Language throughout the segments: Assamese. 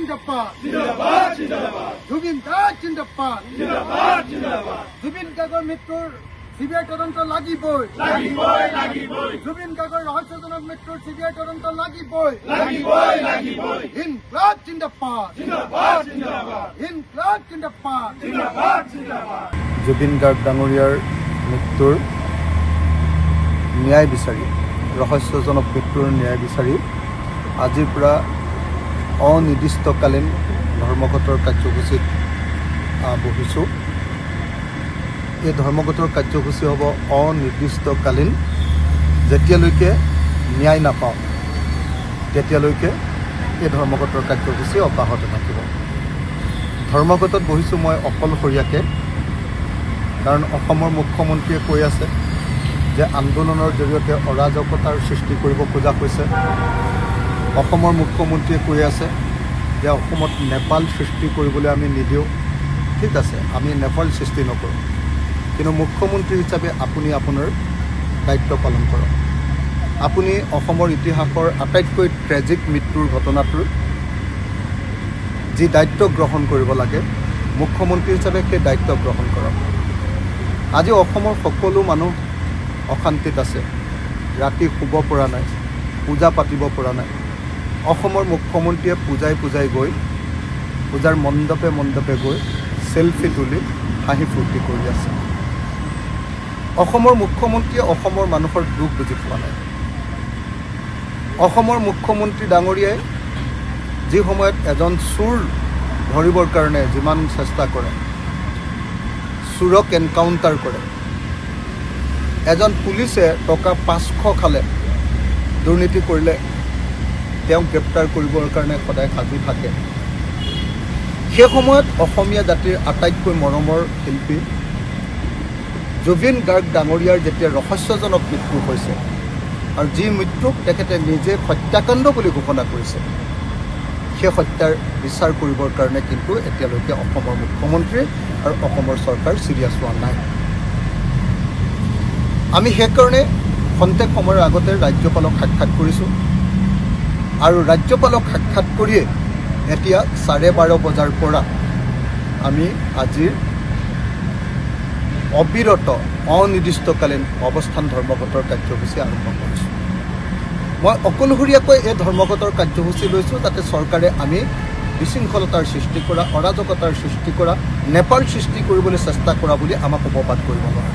জিন্দাবাদ জিন্দাবাদ জিন্দাবাদ জুবিন গাৰ্গ জিন্দাবাদ জিন্দাবাদ জিন্দাবাদ জুবিন গাৰ্গৰ মৃত্যুৰ সিবিআই তদন্ত লাগিবই লাগিবই লাগিবই জুবিন গাৰ্গৰ ৰহস্যজনক মৃত্যুৰ সিবিআই তদন্ত লাগিবই লাগিবই লাগিবই ইনকলাব জিন্দাবাদ জিন্দাবাদ জিন্দাবাদ ইনকলাব জিন্দাবাদ জিন্দাবাদ জিন্দাবাদ জুবিন গাৰ্গ ডাঙৰীয়াৰ মৃত্যুৰ ন্যায় বিচাৰি ৰহস্যজনক মৃত্যুৰ ন্যায় বিচাৰি আজিৰ পৰা অনিৰ্দিষ্টকালীন ধৰ্মঘটৰ কাৰ্যসূচীত বহিছোঁ। এই ধৰ্মঘটৰ কাৰ্যসূচী হ'ব অনিৰ্দিষ্টকালীন। যেতিয়ালৈকে ন্যায় নাপাওঁ তেতিয়ালৈকে এই ধৰ্মঘটৰ কাৰ্যসূচী অব্যাহত থাকিব। ধৰ্মঘটত বহিছোঁ মই অকলশৰীয়াকৈ, কাৰণ অসমৰ মুখ্যমন্ত্ৰীয়ে কৈ আছে যে আন্দোলনৰ জৰিয়তে অৰাজকতাৰ সৃষ্টি কৰিব খোজা হৈছে। অসমৰ মুখ্যমন্ত্ৰীয়ে কৈ আছে যে অসমত নেপাল সৃষ্টি কৰিবলৈ আমি নিদিওঁ। ঠিক আছে, আমি নেপাল সৃষ্টি নকৰোঁ, কিন্তু মুখ্যমন্ত্ৰী হিচাপে আপুনি আপোনাৰ দায়িত্ব পালন কৰক। আপুনি অসমৰ ইতিহাসৰ আটাইতকৈ ট্ৰেজিক মৃত্যুৰ ঘটনাটোৰ যি দায়িত্ব গ্ৰহণ কৰিব লাগে, মুখ্যমন্ত্ৰী হিচাপে সেই দায়িত্ব গ্ৰহণ কৰক। আজি অসমৰ সকলো মানুহ অশান্তিত আছে, ৰাতি শুব পৰা নাই, পূজা পাতিব পৰা নাই। অসমৰ মুখ্যমন্ত্ৰীয়ে পূজাই গৈ পূজাৰ মণ্ডপে মণ্ডপে গৈ চেলফি তুলি হাঁহি ফূৰ্তি কৰি আছে। অসমৰ মুখ্যমন্ত্ৰীয়ে অসমৰ মানুহৰ দুখ বুজি পোৱা নাই। অসমৰ মুখ্যমন্ত্ৰী ডাঙৰীয়াই যি সময়ত এজন চোৰ ধৰিবৰ কাৰণে যিমান চেষ্টা কৰে, চোৰক এনকাউণ্টাৰ কৰে, এজন পুলিচে টকা 500 খালে, দুৰ্নীতি কৰিলে তেওঁক গ্ৰেপ্তাৰ কৰিবৰ কাৰণে সদায় সাজু থাকে। সেই সময়ত অসমীয়া জাতিৰ আটাইতকৈ মৰমৰ শিল্পী জুবিন গাৰ্গ ডাঙৰীয়াৰ যেতিয়া ৰহস্যজনক মৃত্যু হৈছে আৰু যি মৃত্যুক তেখেতে নিজে হত্যাকাণ্ড বুলি ঘোষণা কৰিছে, সেই হত্যাৰ বিচাৰ কৰিবৰ কাৰণে কিন্তু এতিয়ালৈকে অসমৰ মুখ্যমন্ত্ৰী আৰু অসমৰ চৰকাৰ চিৰিয়াছ হোৱা নাই। আমি সেইকাৰণে খন্তেক সময়ৰ আগতে ৰাজ্যপালক সাক্ষাৎ কৰিছোঁ আৰু ৰাজ্যপালক সাক্ষাৎ কৰিয়ে এতিয়া 12:30 বজাৰ পৰা আমি আজিৰ অবিৰত অনিৰ্দিষ্টকালীন অৱস্থান ধৰ্মঘটৰ কাৰ্যসূচী আৰম্ভ কৰিছোঁ। মই অকলশৰীয়াকৈ এই ধৰ্মঘটৰ কাৰ্যসূচী লৈছোঁ যাতে চৰকাৰে আমি বিশৃংখলতাৰ সৃষ্টি কৰা, অৰাজকতাৰ সৃষ্টি কৰা, নেপাল সৃষ্টি কৰিবলৈ চেষ্টা কৰা বুলি আমাক অপবাদ কৰিব নোৱাৰে।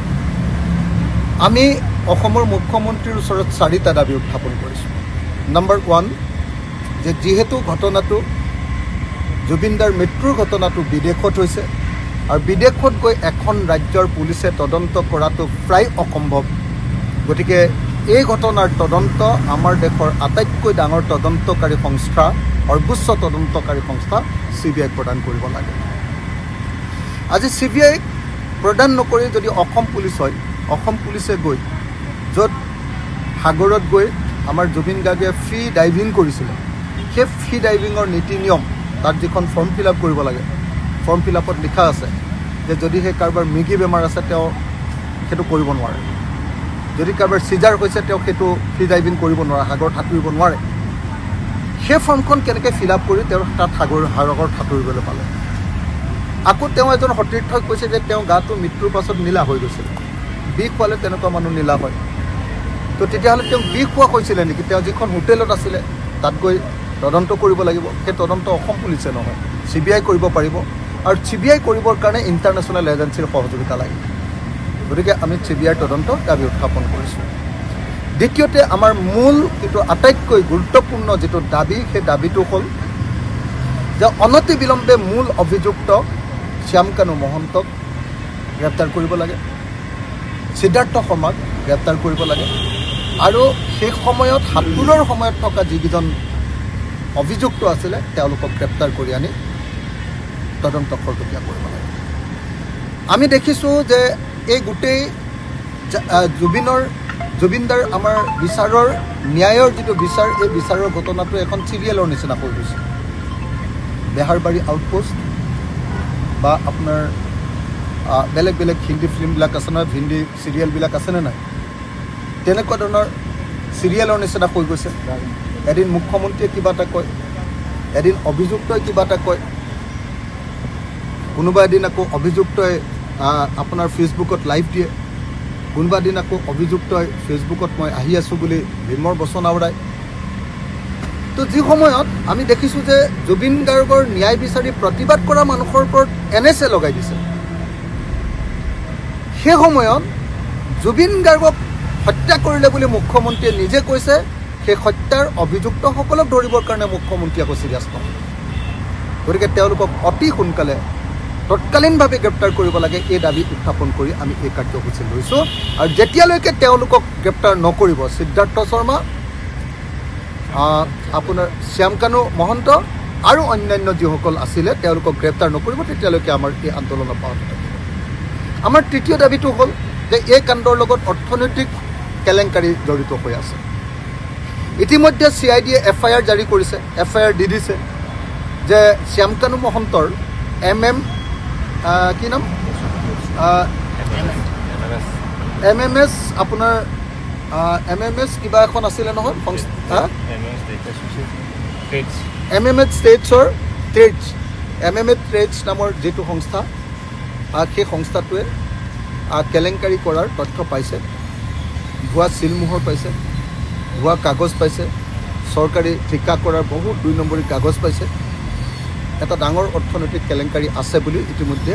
আমি অসমৰ মুখ্যমন্ত্ৰীৰ ওচৰত 4টা দাবী উত্থাপন কৰিছোঁ। নম্বৰ 1, যে যিহেতু ঘটনাটো জুবিনদাৰ মৃত্যুৰ ঘটনাটো বিদেশত হৈছে আৰু বিদেশত গৈ এখন ৰাজ্যৰ পুলিচে তদন্ত কৰাটো প্ৰায় অসম্ভৱ, গতিকে এই ঘটনাৰ তদন্ত আমাৰ দেশৰ আটাইতকৈ ডাঙৰ তদন্তকাৰী সংস্থা, সৰ্বোচ্চ তদন্তকাৰী সংস্থা CBI প্ৰদান কৰিব লাগে। আজি CBI প্ৰদান নকৰি যদি অসম পুলিচ হয়, অসম পুলিচে গৈ য'ত সাগৰত গৈ আমাৰ জুবিন গাৰ্গে ফ্ৰী ডাইভিং কৰিছিলে, সেই ফ্ৰী ডাইভিঙৰ নীতি নিয়ম, তাত যিখন ফৰ্ম ফিল আপ কৰিব লাগে, ফৰ্ম ফিল আপত লিখা আছে যে যদিহে কাৰোবাৰ মৃগী বেমাৰ আছে তেওঁ সেইটো কৰিব নোৱাৰে, যদি কাৰোবাৰ চিজাৰ হৈছে তেওঁ সেইটো ফ্ৰী ডাইভিং কৰিব নোৱাৰে, সাগৰত সাঁতুৰিব নোৱাৰে। সেই ফৰ্মখন কেনেকৈ ফিল আপ কৰি তেওঁ তাত সাগৰত সাঁতুৰিবলৈ পালে? আকৌ তেওঁ এজন সতীৰ্থই কৈছে যে তেওঁ গাটো মৃত্যুৰ পাছত নীলা হৈ গৈছিল। বিষ খোৱালে তেনেকুৱা মানুহ নীলা হয়, তো তেতিয়াহ'লে তেওঁক বিষ খোৱা হৈছিলে নেকি? তেওঁ যিখন হোটেলত আছিলে তাত গৈ তদন্ত কৰিব লাগিব। সেই তদন্ত অসম পুলিচে নহয়, CBI কৰিব পাৰিব, আৰু CBI কৰিবৰ কাৰণে ইণ্টাৰনেশ্যনেল এজেঞ্চিৰ সহযোগিতা লাগিব। গতিকে আমি CBIৰ তদন্ত দাবী উত্থাপন কৰিছোঁ। দ্বিতীয়তে আমাৰ মূল কিন্তু আটাইতকৈ গুৰুত্বপূৰ্ণ যিটো দাবী, সেই দাবীটো হ'ল যে অনতিবিলম্বে মূল অভিযুক্ত শ্যামকানু মহন্তক গ্ৰেপ্তাৰ কৰিব লাগে, সিদ্ধাৰ্থ শৰ্মাক গ্ৰেপ্তাৰ কৰিব লাগে, আৰু সেই সময়ত হাতুলৰ সময়ত থকা যিকেইজন অভিযুক্ত আছিলে তেওঁলোকক গ্ৰেপ্তাৰ কৰি আনি তদন্ত খৰতকীয়া কৰিব লাগে। আমি দেখিছোঁ যে এই গোটেই জুবিনদাৰ আমাৰ বিচাৰৰ ন্যায়ৰ যিটো বিচাৰ, এই বিচাৰৰ ঘটনাটো এখন চিৰিয়েলৰ নিচিনা হৈ গৈছে। বেহাৰবাৰী আউটপোষ্ট বা আপোনাৰ বেলেগ বেলেগ হিন্দী ফিল্মবিলাক আছে নহয়, হিন্দী চিৰিয়েলবিলাক আছেনে নাই, তেনেকুৱা ধৰণৰ চিৰিয়েলৰ নিচিনা হৈ গৈছে। এদিন মুখ্যমন্ত্ৰীয়ে কিবা এটা কয়, এদিন অভিযুক্তই কিবা এটা কয়, কোনোবা এদিন আকৌ অভিযুক্তই আপোনাৰ ফেচবুকত লাইভ দিয়ে, কোনোবা দিন আকৌ অভিযুক্তই ফেচবুকত মই আহি আছোঁ বুলি ভীমৰ বচন আওৰায়। তো যি সময়ত আমি দেখিছোঁ যে জুবিন গাৰ্গৰ ন্যায় বিচাৰি প্ৰতিবাদ কৰা মানুহৰ ওপৰত NSA লগাই দিছে, সেই সময়ত জুবিন গাৰ্গক হত্যা কৰিলে বুলি মুখ্যমন্ত্ৰীয়ে নিজে কৈছে। সেই হত্যাৰ অভিযুক্তসকলক ধৰিবৰ কাৰণে মুখ্যমন্ত্ৰী আকৌ চিৰিয়াছ নহয়। গতিকে তেওঁলোকক অতি সোনকালে তৎকালীনভাৱে গ্ৰেপ্তাৰ কৰিব লাগে, এই দাবী উত্থাপন কৰি আমি এই কাৰ্যসূচী লৈছোঁ। আৰু যেতিয়ালৈকে তেওঁলোকক গ্ৰেপ্তাৰ নকৰিব, সিদ্ধাৰ্থ শৰ্মা, আপোনাৰ শ্যামকানু মহন্ত আৰু অন্যান্য যিসকল আছিলে তেওঁলোকক গ্ৰেপ্তাৰ নকৰিব, তেতিয়ালৈকে আমাৰ এই আন্দোলন অব্যাহত থাকিব। আমাৰ তৃতীয় দাবীটো হ'ল যে এই কাণ্ডৰ লগত অৰ্থনৈতিক কেলেংকাৰী জড়িত হৈ আছে। ইতিমধ্যে CID-য়ে FIR জাৰি কৰিছে, FIR দি দিছে যে শ্যামকানু মহন্তৰ কি নাম MMS আপোনাৰ MMS কিবা এখন আছিলে নহয় সংস্থা, MMS ট্ৰেডছ নামৰ যিটো সংস্থা, সেই সংস্থাটোৱে কেলেংকাৰী কৰাৰ তথ্য পাইছে, ভুৱা চিলমোহৰ পাইছে, ভুৱা কাগজ পাইছে, চৰকাৰী ঠিকা কৰাৰ বহুত 2 নম্বৰী কাগজ পাইছে। এটা ডাঙৰ অৰ্থনৈতিক কেলেংকাৰী আছে বুলি ইতিমধ্যে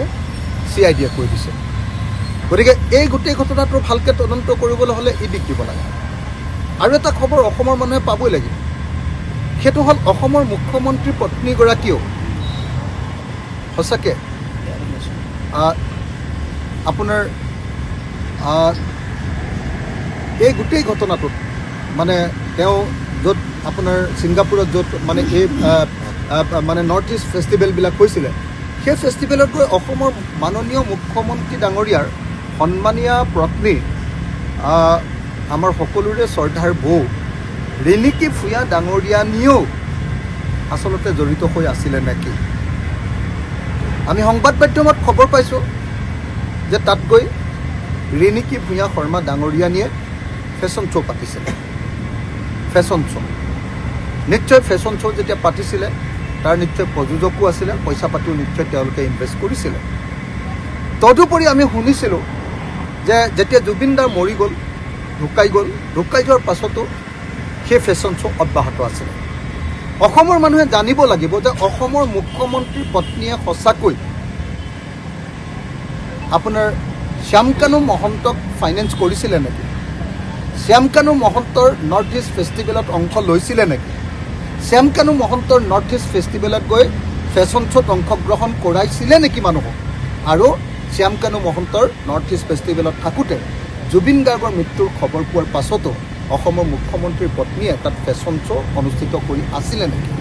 CID-য়ে কৈ দিছে। গতিকে এই গোটেই ঘটনাটো ভালকৈ তদন্ত কৰিবলৈ হ'লে ইডিক দিব লাগে। আৰু এটা খবৰ অসমৰ মানুহে পাবই লাগিব, সেইটো হ'ল অসমৰ মুখ্যমন্ত্ৰীৰ পত্নীগৰাকীয়েও সঁচাকৈ আপোনাৰ এই গোটেই ঘটনাটোত মানে তেওঁ য'ত আপোনাৰ ছিংগাপুৰত য'ত মানে এই মানে নৰ্থ ইষ্ট ফেষ্টিভেলবিলাক হৈছিলে, সেই ফেষ্টিভেলত গৈ অসমৰ মাননীয় মুখ্যমন্ত্ৰী ডাঙৰীয়াৰ সন্মানীয়া পত্নী, আমাৰ সকলোৰে শ্ৰদ্ধাৰ বৌ ৰিণিকী ভূঞা ডাঙৰীয়ানীয়েও আচলতে জড়িত হৈ আছিলে নেকি। আমি সংবাদ মাধ্যমত খবৰ পাইছোঁ যে তাত গৈ ৰিণিকী ভূঞা শৰ্মা ডাঙৰীয়ানীয়ে ফেশ্বন শ্ব' পাতিছিলে। ফেশ্বন শ্ব' নিশ্চয় ফেশ্বন শ্ব' যেতিয়া পাতিছিলে তাৰ নিশ্চয় প্ৰযোজকো আছিলে, পইচা পাতিও নিশ্চয় তেওঁলোকে ইনভেষ্ট কৰিছিলে। তদুপৰি আমি শুনিছিলোঁ যে যেতিয়া জুবিন দা মৰি গ'ল, ঢুকাই যোৱাৰ পাছতো সেই ফেশ্বন শ্ব' অব্যাহত আছিলে। অসমৰ মানুহে জানিব লাগিব যে অসমৰ মুখ্যমন্ত্ৰীৰ পত্নীয়ে সঁচাকৈ আপোনাৰ শ্যামকানু মহন্তক ফাইনেন্স কৰিছিলে নেকি? শ্যামকানু মহন্তৰ নৰ্থ ইষ্ট ফেষ্টিভেলত অংশ লৈছিলে নেকি? শ্যামকানু মহন্তৰ নৰ্থ ইষ্ট ফেষ্টিভেলত গৈ ফেশ্বন শ্ব'ত অংশগ্ৰহণ কৰাইছিলে নেকি মানুহক? আৰু শ্যামকানু মহন্তৰ নৰ্থ ইষ্ট ফেষ্টিভেলত থাকোঁতে জুবিন গাৰ্গৰ মৃত্যুৰ খবৰ পোৱাৰ পাছতো অসমৰ মুখ্যমন্ত্ৰীৰ পত্নীয়ে তাত ফেশ্বন শ্ব' অনুষ্ঠিত কৰি আছিলে নেকি?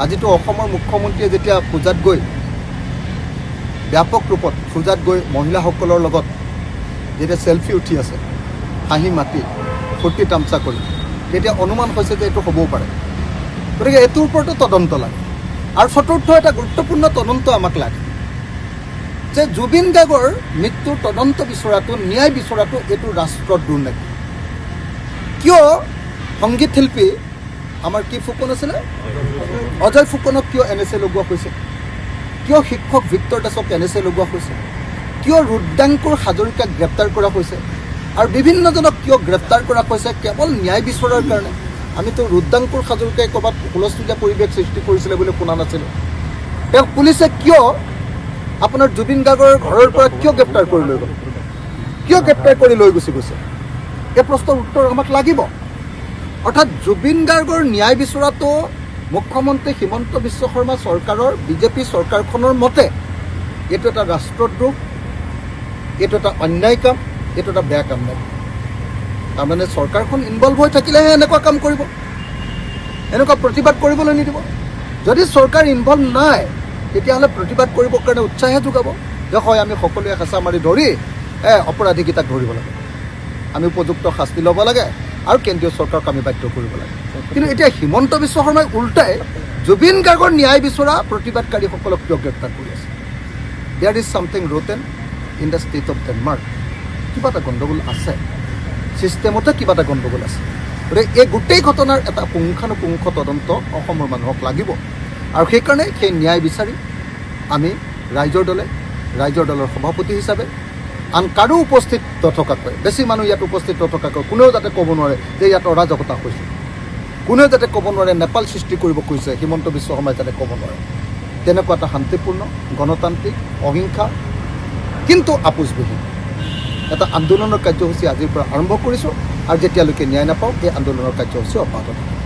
আজিতো অসমৰ মুখ্যমন্ত্ৰীয়ে যেতিয়া পূজাত গৈ ব্যাপক ৰূপত পূজাত গৈ মহিলাসকলৰ লগত যেতিয়া চেলফি উঠি আছে, হাঁহি মাতি ফূৰ্তি তামচা কৰি, তেতিয়া অনুমান হৈছে যে এইটো হ'বও পাৰে। গতিকে এইটোৰ ওপৰতো তদন্ত লাগে। আৰু চতুৰ্থ এটা গুৰুত্বপূৰ্ণ তদন্ত আমাক লাগে যে জুবিন গাৰ্গৰ মৃত্যুৰ তদন্ত বিচৰাটো, ন্যায় বিচৰাটো এইটো ৰাষ্ট্ৰদ্ৰোহ নেকি? কিয় সংগীত শিল্পী আমাৰ কি ফুকন আছিলে, অজয় ফুকনক কিয় NSA লগোৱা হৈছে? কিয় শিক্ষক ভিক্টৰ দাসক NSA লগোৱা হৈছে? কিয় ৰুদ্ৰাংকুৰ হাজৰিকাক গ্ৰেপ্তাৰ কৰা হৈছে? আৰু বিভিন্নজনক কিয় গ্ৰেপ্তাৰ কৰা হৈছে? কেৱল ন্যায় বিচৰাৰ কাৰণে। আমিতো ৰুদ্ৰাংকুৰ হাজৰিকাই ক'ৰবাত হুলস্থুলীয়া পৰিৱেশ সৃষ্টি কৰিছিলে বুলি শুনা নাছিলোঁ। তেওঁক পুলিচে কিয় আপোনাৰ জুবিন গাৰ্গৰ ঘৰৰ পৰা কিয় গ্ৰেপ্তাৰ কৰি লৈ গ'ল? কিয় গ্ৰেপ্তাৰ কৰি লৈ গুচি গৈছে? এই প্ৰশ্নৰ উত্তৰ আমাক লাগিব। অৰ্থাৎ জুবিন গাৰ্গৰ ন্যায় বিচৰাটো মুখ্যমন্ত্ৰী হিমন্ত বিশ্ব শৰ্মা চৰকাৰৰ বিজেপি চৰকাৰখনৰ মতে এইটো এটা ৰাষ্ট্ৰদ্ৰোহ, এইটো এটা অন্যায় কাম, এইটো এটা বেয়া কাম নাই। তাৰমানে চৰকাৰখন ইনভলভ হৈ থাকিলেহে এনেকুৱা কাম কৰিব, এনেকুৱা প্ৰতিবাদ কৰিবলৈ নিদিব। যদি চৰকাৰ ইনভলভ নাই তেতিয়াহ'লে প্ৰতিবাদ কৰিবৰ কাৰণে উৎসাহে যোগাব যে হয় আমি সকলোৱে হেঁচা মাৰি ধৰি অপৰাধীকেইটাক ধৰিব লাগে, আমি উপযুক্ত শাস্তি ল'ব লাগে আৰু কেন্দ্ৰীয় চৰকাৰক আমি বাধ্য কৰিব লাগে। কিন্তু এতিয়া হিমন্ত বিশ্ব শৰ্মাই উল্টাই জুবিন গাৰ্গৰ ন্যায় বিচৰা প্ৰতিবাদকাৰীসকলক কিয় গ্ৰেপ্তাৰ কৰি আছে? There is something rotten in the state of Denmark. কিবা এটা গণ্ডগোল আছে, ছিষ্টেমতে কিবা এটা গণ্ডগোল আছে। গতিকে এই গোটেই ঘটনাৰ এটা পুংখানুপুংখ তদন্ত অসমৰ মানুহক লাগিব আৰু সেইকাৰণে সেই ন্যায় বিচাৰি আমি ৰাইজৰ দলৰ সভাপতি হিচাপে আন কাৰো উপস্থিত নথকাকৈ বেছি মানুহ ইয়াত উপস্থিত নথকাকৈ কোনেও যাতে ক'ব নোৱাৰে যে ইয়াত অৰাজকতা হৈছে, কোনেও যাতে ক'ব নোৱাৰে নেপাল সৃষ্টি কৰিব খুজিছে, হিমন্ত বিশ্ব শৰ্মাই যাতে ক'ব নোৱাৰে, তেনেকুৱা এটা শান্তিপূৰ্ণ গণতান্ত্ৰিক অহিংসা কিন্তু আপোচবিহীন এটা আন্দোলনৰ কাৰ্যসূচী আজিৰ পৰা আৰম্ভ কৰিছোঁ আৰু যেতিয়ালৈকে ন্যায় নাপাওঁ এই আন্দোলনৰ কাৰ্যসূচী অব্যাহত থাকিব।